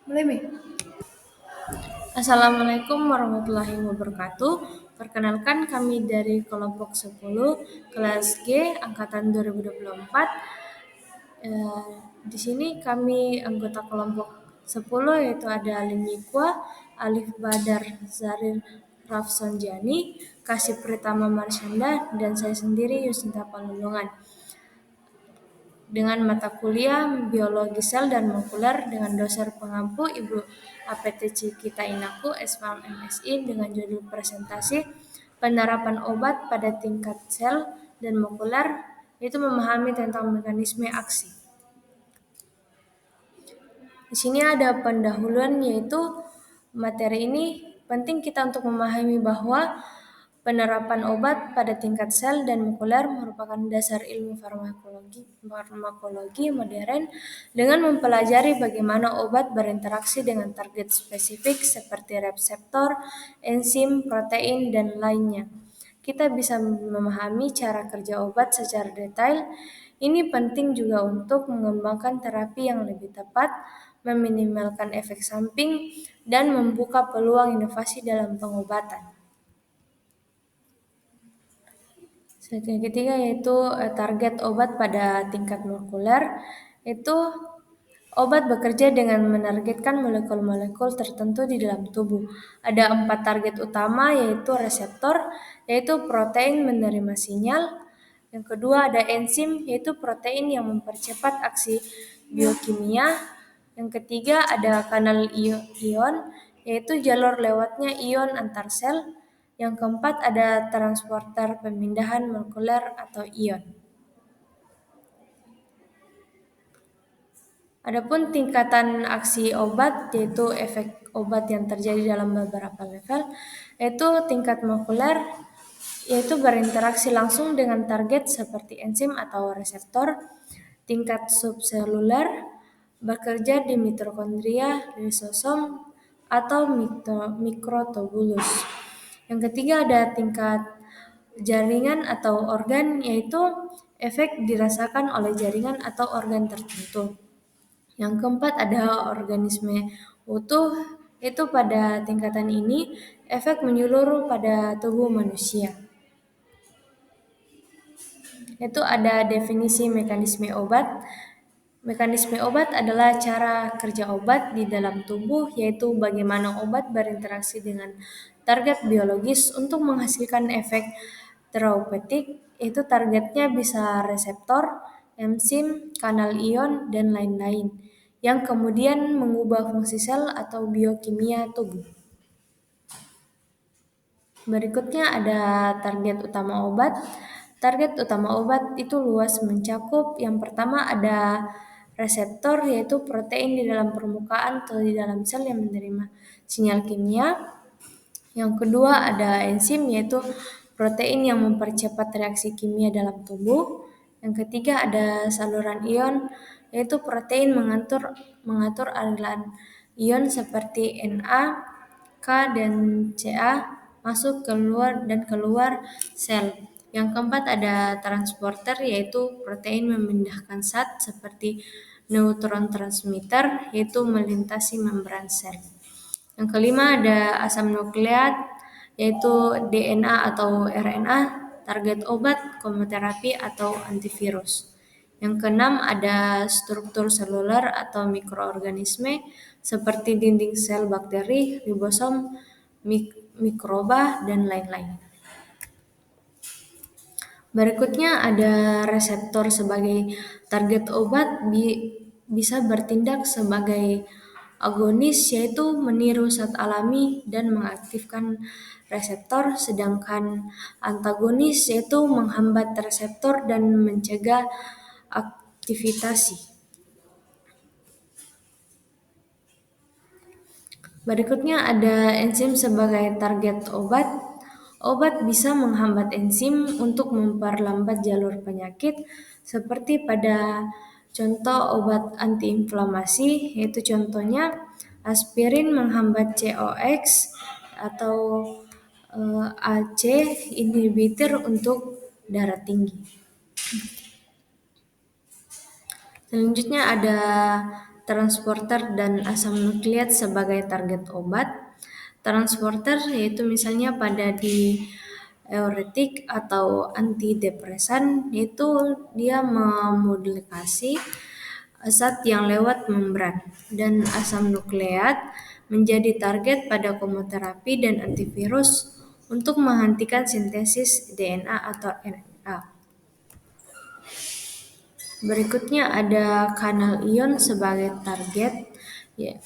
Mulai, Mi. Assalamualaikum warahmatullahi wabarakatuh. Perkenalkan kami dari kelompok 10 kelas G angkatan 2024. Di sini kami anggota kelompok 10 yaitu ada Alimikwa, Alif Badar Zarir Rafsanjani, Kasih Pritama Marsyanda, dan saya sendiri Yusinta Palulungan. Dengan mata kuliah Biologi Sel dan Molekuler dengan dosen pengampu Ibu APTC Kita Inaku SPM MSI dengan judul presentasi penerapan obat pada tingkat sel dan molekuler, itu memahami tentang mekanisme aksi. Di sini ada pendahuluan, yaitu materi ini penting kita untuk memahami bahwa penerapan obat pada tingkat sel dan molekuler merupakan dasar ilmu farmakologi modern dengan mempelajari bagaimana obat berinteraksi dengan target spesifik seperti reseptor, enzim, protein, dan lainnya. Kita bisa memahami cara kerja obat secara detail. Ini penting juga untuk mengembangkan terapi yang lebih tepat, meminimalkan efek samping, dan membuka peluang inovasi dalam pengobatan. Yang ketiga yaitu target obat pada tingkat molekuler. Itu obat bekerja dengan menargetkan molekul-molekul tertentu di dalam tubuh. Ada 4 target utama, yaitu reseptor, yaitu protein menerima sinyal. Yang kedua ada enzim, yaitu protein yang mempercepat aksi biokimia. Yang ketiga ada kanal ion, yaitu jalur lewatnya ion antar sel. Yang keempat ada transporter pemindahan molekuler atau ion. Adapun tingkatan aksi obat, yaitu efek obat yang terjadi dalam beberapa level, yaitu tingkat molekuler, yaitu berinteraksi langsung dengan target seperti enzim atau reseptor. Tingkat subseluler, bekerja di mitokondria, lisosom, atau mikrotubulus. Yang ketiga ada tingkat jaringan atau organ, yaitu efek dirasakan oleh jaringan atau organ tertentu. Yang keempat ada organisme utuh, itu pada tingkatan ini efek menyeluruh pada tubuh manusia. Itu ada definisi mekanisme obat. Mekanisme obat adalah cara kerja obat di dalam tubuh, yaitu bagaimana obat berinteraksi dengan target biologis untuk menghasilkan efek terapeutik. Itu targetnya bisa reseptor, enzim, kanal ion, dan lain-lain, yang kemudian mengubah fungsi sel atau biokimia tubuh. Berikutnya ada target utama obat. Target utama obat itu luas mencakup. Yang pertama ada reseptor, yaitu protein di dalam permukaan atau di dalam sel yang menerima sinyal kimia. Yang kedua ada enzim, yaitu protein yang mempercepat reaksi kimia dalam tubuh. Yang ketiga ada saluran ion, yaitu protein mengatur aliran ion seperti Na, K, dan Ca masuk keluar dan keluar sel. Yang keempat ada transporter, yaitu protein memindahkan zat seperti neutron transmitter, yaitu melintasi membran sel. Yang kelima ada asam nukleat, yaitu DNA atau RNA, target obat, kemoterapi, atau antivirus. Yang keenam ada struktur seluler atau mikroorganisme seperti dinding sel bakteri, ribosom, mikroba, dan lain-lain. Berikutnya ada reseptor sebagai target obat, bisa bertindak sebagai agonis, yaitu meniru zat alami dan mengaktifkan reseptor, sedangkan antagonis yaitu menghambat reseptor dan mencegah aktivitasi. Berikutnya ada enzim sebagai target obat. Obat bisa menghambat enzim untuk memperlambat jalur penyakit, seperti pada contoh obat antiinflamasi, yaitu contohnya aspirin menghambat COX atau AC inhibitor untuk darah tinggi. Selanjutnya ada transporter dan asam nukleat sebagai target obat. Transporter yaitu misalnya pada diuretik atau antidepresan, yaitu dia memodifikasi zat yang lewat membran, dan asam nukleat menjadi target pada kemoterapi dan antivirus untuk menghentikan sintesis DNA atau RNA. Berikutnya ada kanal ion sebagai target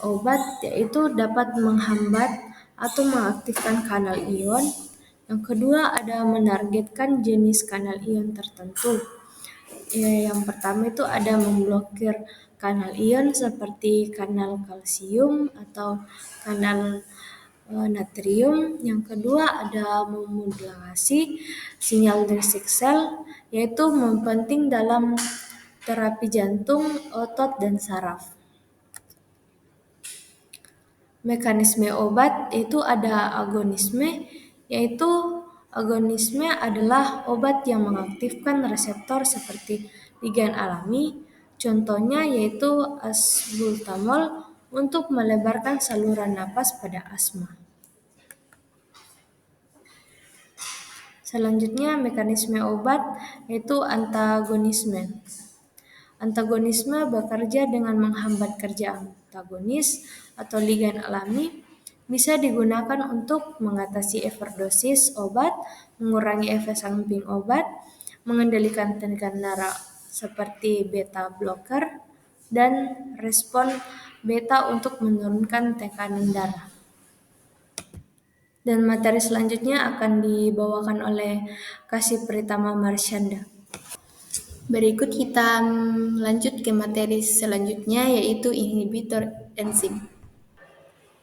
obat, yaitu dapat menghambat atau mengaktifkan kanal ion. Yang kedua ada menargetkan jenis kanal ion tertentu. Yang pertama itu ada memblokir kanal ion seperti kanal kalsium atau kanal natrium. Yang kedua ada memodulasi sinyal listrik sel, yaitu penting dalam terapi jantung, otot, dan saraf. Mekanisme obat itu ada agonisme, yaitu agonisme adalah obat yang mengaktifkan reseptor seperti ligan alami. Contohnya yaitu asbultamol untuk melebarkan saluran napas pada asma. Selanjutnya mekanisme obat yaitu antagonisme. Antagonisme bekerja dengan menghambat kerja antagonis atau ligan alami, bisa digunakan untuk mengatasi overdosis obat, mengurangi efek samping obat, mengendalikan tekanan darah seperti beta blocker, dan respon beta untuk menurunkan tekanan darah. Dan materi selanjutnya akan dibawakan oleh Kasih Pritama Marsyanda. Berikut kita lanjut ke materi selanjutnya, yaitu inhibitor enzim.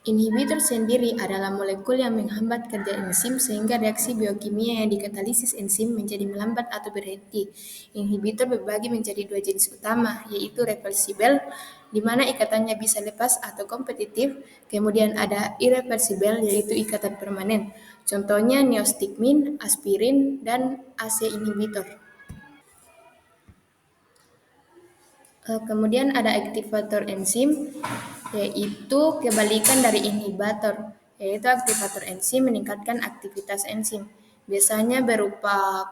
Inhibitor sendiri adalah molekul yang menghambat kerja enzim sehingga reaksi biokimia yang dikatalisis enzim menjadi melambat atau berhenti. Inhibitor berbagi menjadi dua jenis utama, yaitu reversibel, di mana ikatannya bisa lepas atau kompetitif, kemudian ada irreversibel, yaitu ikatan permanen. Contohnya neostigmin, aspirin, dan AC inhibitor. Kemudian ada aktivator enzim, yaitu kebalikan dari inhibitor, yaitu aktivator enzim meningkatkan aktivitas enzim, biasanya berupa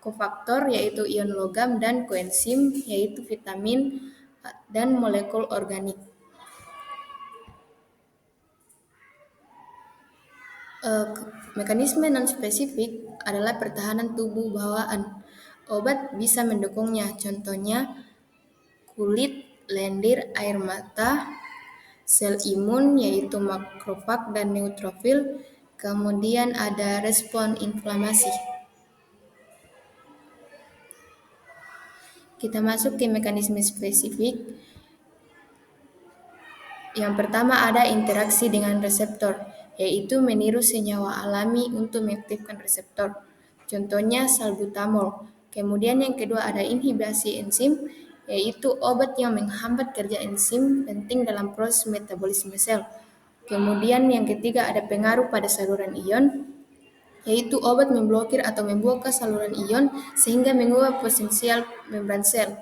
kofaktor yaitu ion logam dan koenzim yaitu vitamin dan molekul organik. Mekanisme non-spesifik adalah pertahanan tubuh bawaan. Obat bisa mendukungnya, contohnya kulit, lendir, air mata, sel imun yaitu makrofag dan neutrofil, kemudian ada respon inflamasi. Kita masuk ke mekanisme spesifik. Yang pertama ada interaksi dengan reseptor, yaitu meniru senyawa alami untuk mengaktifkan reseptor. Contohnya salbutamol. Kemudian yang kedua ada inhibisi enzim, yaitu obat yang menghambat kerja enzim penting dalam proses metabolisme sel. Kemudian yang ketiga ada pengaruh pada saluran ion, yaitu obat memblokir atau membuka saluran ion sehingga mengubah potensial membran sel.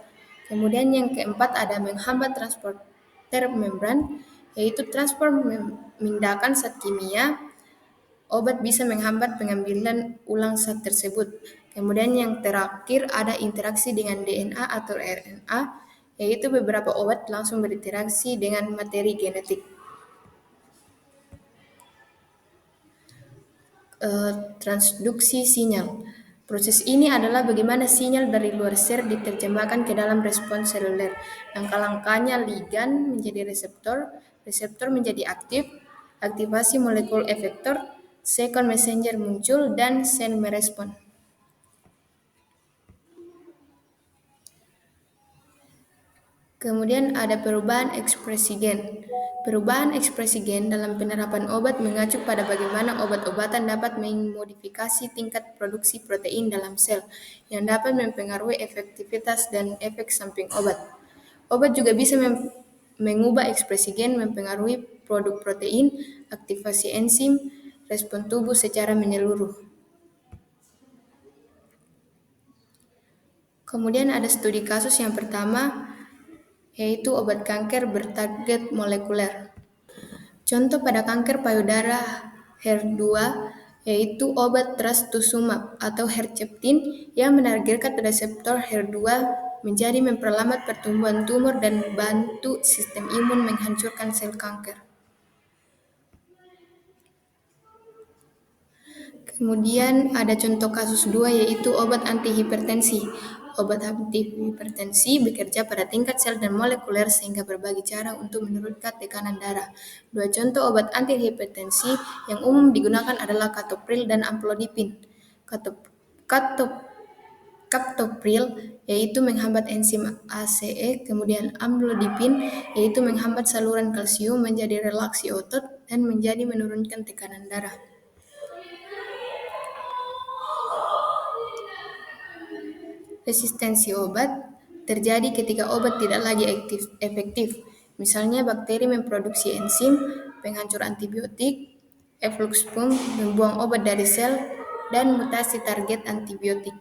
Kemudian yang keempat ada menghambat transporter membran, yaitu transport memindahkan zat kimia. Obat bisa menghambat pengambilan ulang zat tersebut. Kemudian yang terakhir ada interaksi dengan DNA atau RNA, yaitu beberapa obat langsung berinteraksi dengan materi genetik. Transduksi sinyal. Proses ini adalah bagaimana sinyal dari luar sel diterjemahkan ke dalam respons seluler. Langkah-langkahnya ligan menjadi reseptor, reseptor menjadi aktif, aktivasi molekul efektor, second messenger muncul, dan sel merespon. Kemudian ada perubahan ekspresi gen. Perubahan ekspresi gen dalam penerapan obat mengacu pada bagaimana obat-obatan dapat memodifikasi tingkat produksi protein dalam sel yang dapat mempengaruhi efektivitas dan efek samping obat. Obat juga bisa mengubah ekspresi gen, mempengaruhi produk protein, aktivasi enzim, respon tubuh secara menyeluruh. Kemudian ada studi kasus yang pertama, yaitu obat kanker bertarget molekuler. Contoh pada kanker payudara HER2 yaitu obat trastuzumab atau Herceptin yang menargetkan reseptor HER2 menjadi memperlambat pertumbuhan tumor dan bantu sistem imun menghancurkan sel kanker. Kemudian ada contoh kasus 2 yaitu obat antihipertensi. Obat antihipertensi bekerja pada tingkat sel dan molekuler sehingga berbagai cara untuk menurunkan tekanan darah. Dua contoh obat antihipertensi yang umum digunakan adalah captopril dan amlodipin. Captopril yaitu menghambat enzim ACE, kemudian amlodipin yaitu menghambat saluran kalsium menjadi relaksi otot dan menjadi menurunkan tekanan darah. Resistensi obat terjadi ketika obat tidak lagi efektif. Misalnya bakteri memproduksi enzim, penghancur antibiotik, efflux pump membuang obat dari sel, dan mutasi target antibiotik.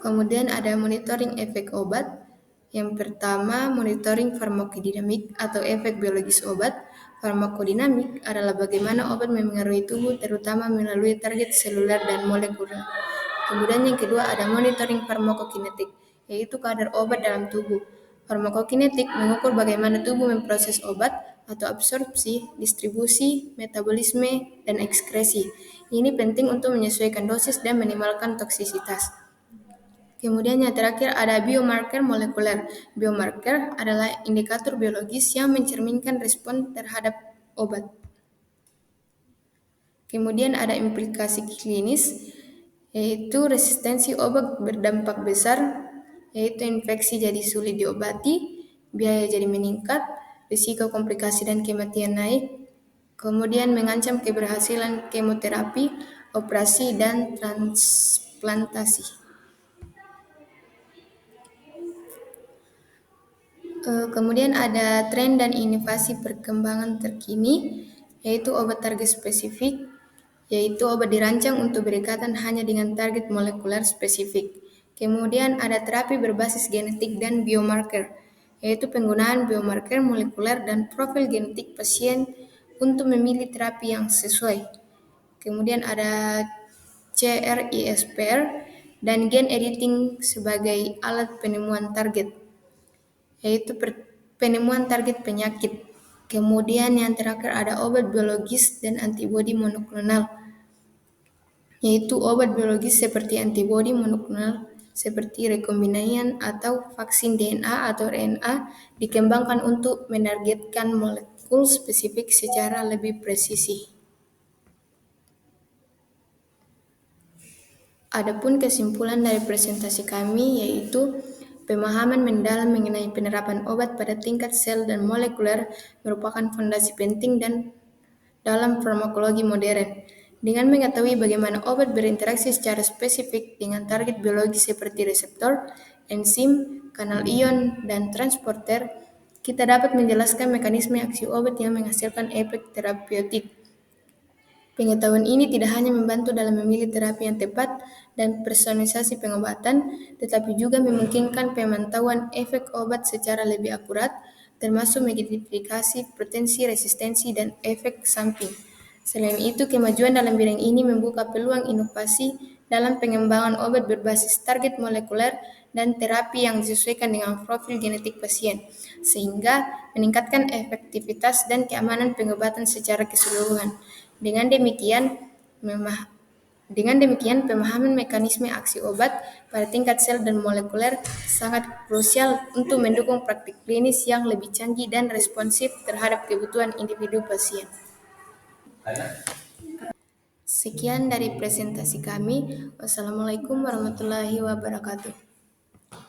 Kemudian ada monitoring efek obat. Yang pertama, monitoring farmakodinamik atau efek biologis obat. Farmakodinamik adalah bagaimana obat memengaruhi tubuh, terutama melalui target seluler dan molekuler. Kemudian yang kedua ada monitoring farmakokinetik, yaitu kadar obat dalam tubuh. Farmakokinetik mengukur bagaimana tubuh memproses obat atau absorpsi, distribusi, metabolisme, dan ekskresi. Ini penting untuk menyesuaikan dosis dan minimalkan toksisitas. Kemudian yang terakhir ada biomarker molekuler. Biomarker adalah indikator biologis yang mencerminkan respon terhadap obat. Kemudian ada implikasi klinis, yaitu resistensi obat berdampak besar, yaitu infeksi jadi sulit diobati, biaya jadi meningkat, risiko komplikasi dan kematian naik, kemudian mengancam keberhasilan kemoterapi, operasi, dan transplantasi. Kemudian ada tren dan inovasi perkembangan terkini, yaitu obat target spesifik, yaitu obat dirancang untuk berdekatan hanya dengan target molekuler spesifik. Kemudian ada terapi berbasis genetik dan biomarker, yaitu penggunaan biomarker molekuler dan profil genetik pasien untuk memilih terapi yang sesuai. Kemudian ada CRISPR dan gene editing sebagai alat penemuan target, yaitu penemuan target penyakit. Kemudian yang terakhir ada obat biologis dan antibodi monoklonal, yaitu obat biologis seperti antibodi monoklonal seperti rekombinasian atau vaksin DNA atau RNA dikembangkan untuk menargetkan molekul spesifik secara lebih presisi. Adapun kesimpulan dari presentasi kami yaitu pemahaman mendalam mengenai penerapan obat pada tingkat sel dan molekuler merupakan fondasi penting dan dalam farmakologi modern. Dengan mengetahui bagaimana obat berinteraksi secara spesifik dengan target biologi seperti reseptor, enzim, kanal ion, dan transporter, kita dapat menjelaskan mekanisme aksi obat yang menghasilkan efek terapeutik. Pengetahuan ini tidak hanya membantu dalam memilih terapi yang tepat dan personalisasi pengobatan, tetapi juga memungkinkan pemantauan efek obat secara lebih akurat, termasuk mengidentifikasi potensi resistensi dan efek samping. Selain itu, kemajuan dalam bidang ini membuka peluang inovasi dalam pengembangan obat berbasis target molekuler dan terapi yang disesuaikan dengan profil genetik pasien, sehingga meningkatkan efektivitas dan keamanan pengobatan secara keseluruhan. Dengan demikian, pemahaman mekanisme aksi obat pada tingkat sel dan molekuler sangat krusial untuk mendukung praktik klinis yang lebih canggih dan responsif terhadap kebutuhan individu pasien. Sekian dari presentasi kami. Wassalamualaikum warahmatullahi wabarakatuh.